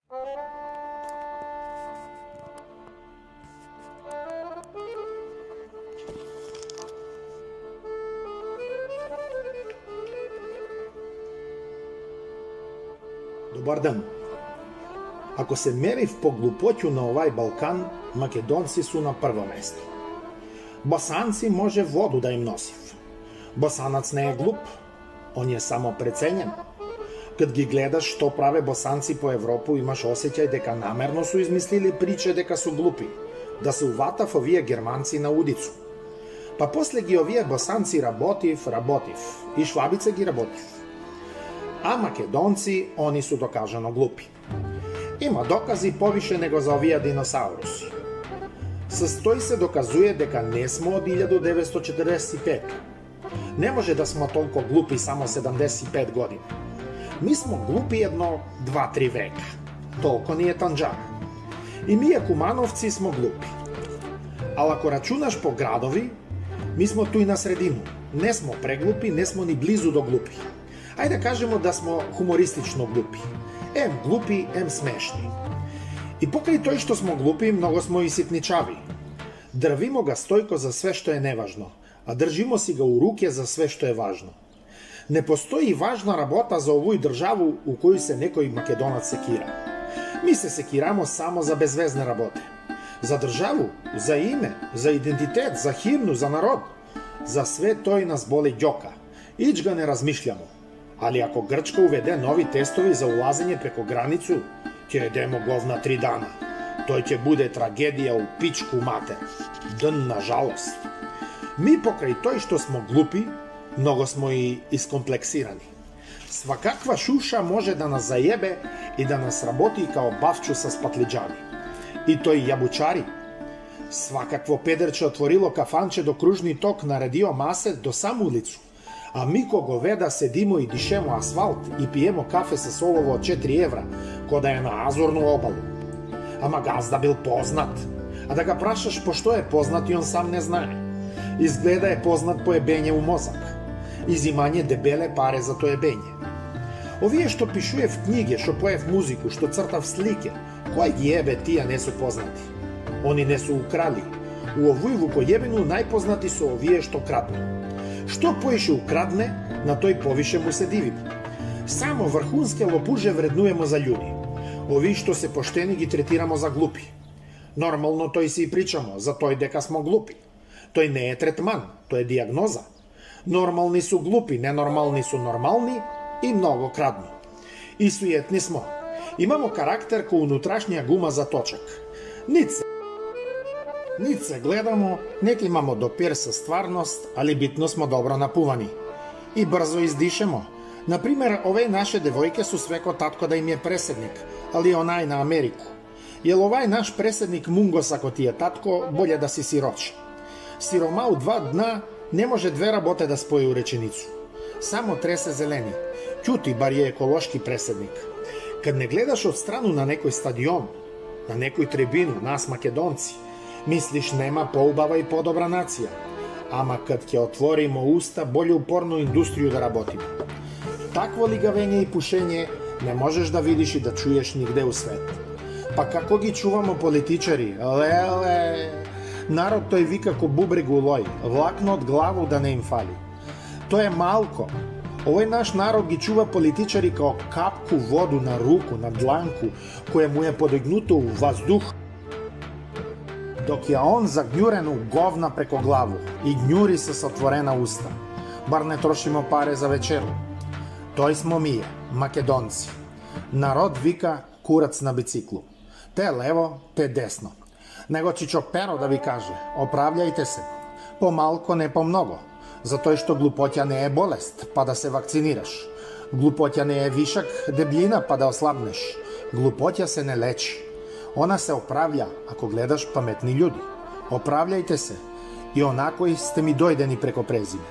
Добар ден! Ако се мерив по глупоќу на овај Балкан, македонци су на прво место. Босанци може воду да им носив. Босанац не е глуп, он е само преценен. Кад ги гледаш што праве босанци по Европу, имаш осеќај дека намерно су измислили приче дека су глупи, да се уватав овие германци на удицу. Па после ги овие босанци работив, и швабице ги работив. А македонци, они су докажано глупи. Има докази повише него за овие диносауруси. С тој се доказуе дека не сме од 1945. Не може да сме толку глупи само 75 години. Ми сме глупи едно 2-3 века. Толку ни е танџар. И ние кумановци сме глупи. Ала ако рачунаш по градови, ми сме туј на средину. Не сме преглупи, не сме ни близу до глупи. Ајде кажемо да сме хумористично глупи. Ем глупи, ем смешни. И покрај тој што сме глупи, многу сме и ситничави. Дрвимо ga стојко за све што е неважно, а држимо си ga у руке за све што е важно. Не постои важна работа за овој државу у кој се некој македонац секира. Ми се секирамо само за безвезне работе. За државу, за име, за идентитет, за химну, за народ. За све тој нас боли ѓока. Ич ga не размишљамо. Али ако Грчка уведе нови тестови за улазење преко границу, ќе едемо говна 3 дана. Тој ќе буде трагедија у пичку матер. Дн на жалост. Ми покрај тој што смо глупи, многу смо и искомплексирани. Свакаква шуша може да нас заебе и да нас работи као бавчу со спатлиџани. И тој јабучари. Свакакво педерче отворило кафанче до кружни ток, наредио масе до саму улицу. А ми кого веда седимо и дишемо асфалт и пиемо кафе со солово од 4 евра, кода е на Азорну обалу. Ама газда бил познат. А да ga прашаш по што е познат и он сам не знае. Изгледа е познат по ебење у мозак. Изимање дебеле паре за тоа ебење. Овие што пишуев книги, што поев музику, што цртав слике, кој ги ебе тие не су познати? Они не су украли. У овој вукојебину најпознати су овие што крадну. Што поише украдне, на тој повише му се дивим. Само врхунске лопуже вреднуемо за људи. Ови што се поштени ги третирамо за глупи. Нормално тој си и причамо, за тој дека смо глупи. Тој не е третман, тој е диагноза. Нормални су глупи, ненормални су нормални и многу крадну. И суетни смо. Имамо карактер ко унутрашња гума за точак. Нит се гледамо, нек имамо допир со стварност, али битно смо добро напувани. И брзо издишемо. Например, овие наше девојке су свеко татко да им е преседник, али онај на Америку. Јел овај наш преседник Мунгос ако ти е татко, болje да си сироч. Сирома у 2 дна не може 2 работе да спои у реченицу. Само тресе зелени. Ќути, бар е еколошки преседник. Кад не гледаш од страну на некој стадион, на некој трибину, нас македонци, мислиш нема поубава и подобра нација. Ама кад ќе отворимо уста, боле упорно индустрiju да работиме. Такво лигавење и пушење не можеш да видиш и да чуеш нигде у свет. Па како ги чувамо политичари? Леле! Народ тој вика ко бубриг у лој, влакно од главу да не им фали. Тоа е малко. Овој наш народ ги чува политичари као капку воду на руку, на дланку, која му е подигнуто у ваздух, док ја он загњурен у говна преко главу и ѓнјури се со отворена уста. Бар не трошимо паре за вечеру. Тој смо мие, македонци. Народ вика курац на бициклу. Те лево, те десно. Него Чичо Перо да ви каже, оправљајте се. Помалко, не помногу. Затој што глупоќа не е болест, па да се вакцинираш. Глупоќа не е вишак, дебљина, па да ослабнеш. Глупоќа се не лечи. Она се оправља ако гледаш паметни људи. Оправљајте се. И онакој сте ми дојдени преко презиме.